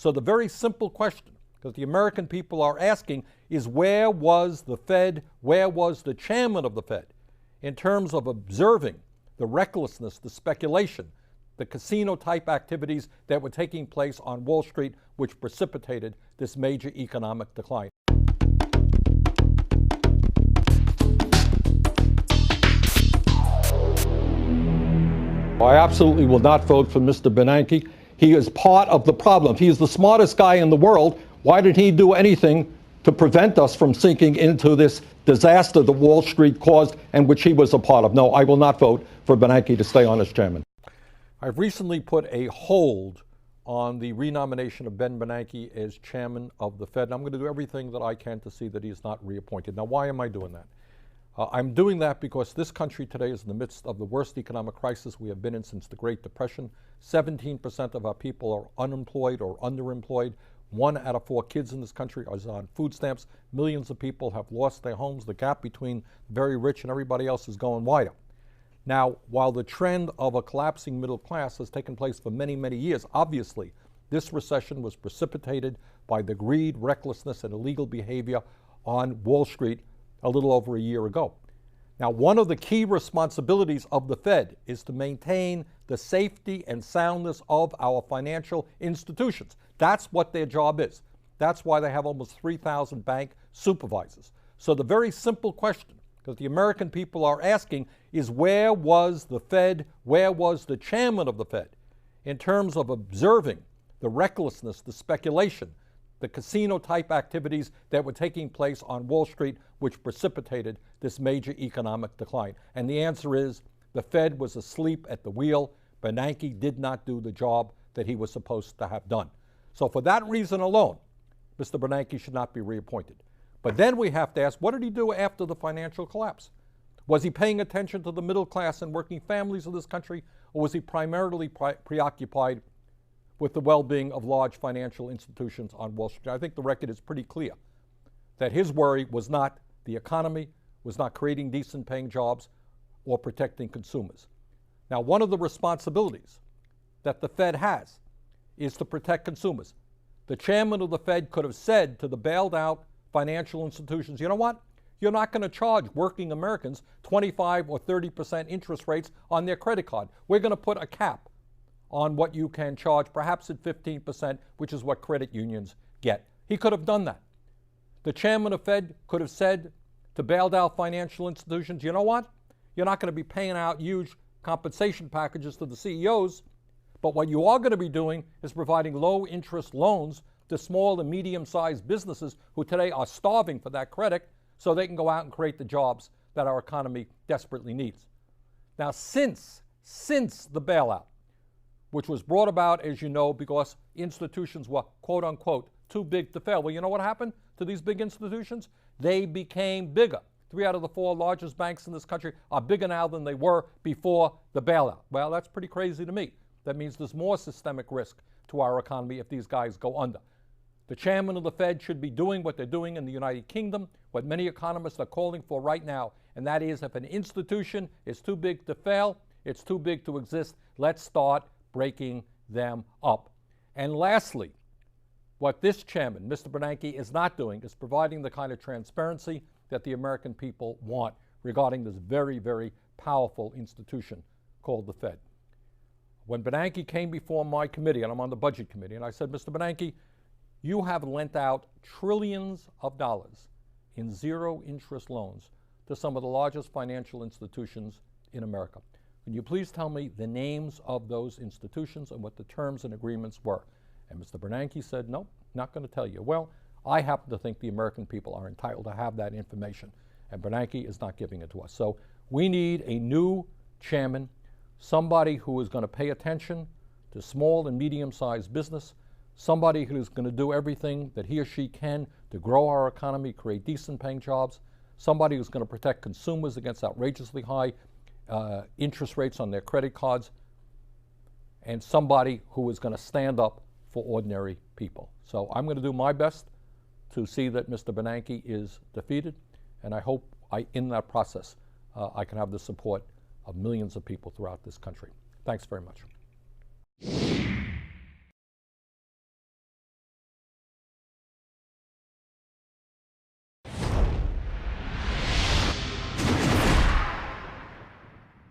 So the very simple question that the American people are asking is, where was the Fed, where was the chairman of the Fed in terms of observing the recklessness, the speculation, the casino-type activities that were taking place on Wall Street, which precipitated this major economic decline? I absolutely will not vote for Mr. Bernanke. He is part of the problem. If he is the smartest guy in the world, why did he do anything to prevent us from sinking into this disaster that Wall Street caused and which he was a part of? No, I will not vote for Bernanke to stay on as chairman. I've recently put a hold on the renomination of Ben Bernanke as chairman of the Fed. And I'm going to do everything that I can to see that he is not reappointed. Now, why am I doing that? I'm doing that because this country today is in the midst of the worst economic crisis we have been in since the Great Depression. 17% of our people are unemployed or underemployed. 1 out of 4 kids in this country is on food stamps. Millions of people have lost their homes. The gap between very rich and everybody else is going wider. Now, while the trend of a collapsing middle class has taken place for many, many years, obviously, this recession was precipitated by the greed, recklessness, and illegal behavior on Wall Street a little over a year ago. Now, one of the key responsibilities of the Fed is to maintain the safety and soundness of our financial institutions. That's what their job is. That's why they have almost 3,000 bank supervisors. So the very simple question that the American people are asking is, where was the Fed, where was the chairman of the Fed in terms of observing the recklessness, the speculation, the casino-type activities that were taking place on Wall Street, which precipitated this major economic decline? And the answer is, the Fed was asleep at the wheel. Bernanke did not do the job that he was supposed to have done. So for that reason alone, Mr. Bernanke should not be reappointed. But then we have to ask, what did he do after the financial collapse? Was he paying attention to the middle class and working families of this country, or was he primarily preoccupied with the well-being of large financial institutions on Wall Street? I think the record is pretty clear that his worry was not the economy, was not creating decent paying jobs or protecting consumers. Now, one of the responsibilities that the Fed has is to protect consumers. The chairman of the Fed could have said to the bailed out financial institutions, you know what? You're not going to charge working Americans 25 or 30% interest rates on their credit card. We're going to put a cap on what you can charge, perhaps at 15%, which is what credit unions get. He could have done that. The chairman of Fed could have said to bailed out financial institutions, you know what? You're not going to be paying out huge compensation packages to the CEOs, but what you are going to be doing is providing low interest loans to small and medium-sized businesses who today are starving for that credit so they can go out and create the jobs that our economy desperately needs. Now, since the bailout, which was brought about, as you know, because institutions were, quote unquote, too big to fail. Well, you know what happened to these big institutions? They became bigger. 3 out of the 4 largest banks in this country are bigger now than they were before the bailout. Well, that's pretty crazy to me. That means there's more systemic risk to our economy if these guys go under. The chairman of the Fed should be doing what they're doing in the United Kingdom, what many economists are calling for right now, and that is, if an institution is too big to fail, it's too big to exist, let's start breaking them up. And lastly, what this chairman, Mr. Bernanke, is not doing is providing the kind of transparency that the American people want regarding this very, very powerful institution called the Fed. When Bernanke came before my committee, and I'm on the budget committee, and I said, Mr. Bernanke, you have lent out trillions of dollars in zero interest loans to some of the largest financial institutions in America. Can you please tell me the names of those institutions and what the terms and agreements were? And Mr. Bernanke said, no, not going to tell you. Well, I happen to think the American people are entitled to have that information, and Bernanke is not giving it to us. So we need a new chairman, somebody who is going to pay attention to small and medium-sized business, somebody who's going to do everything that he or she can to grow our economy, create decent paying jobs, somebody who's going to protect consumers against outrageously high interest rates on their credit cards, and somebody who is going to stand up for ordinary people. So I'm going to do my best to see that Mr. Bernanke is defeated, and I hope in that process I can have the support of millions of people throughout this country. Thanks very much.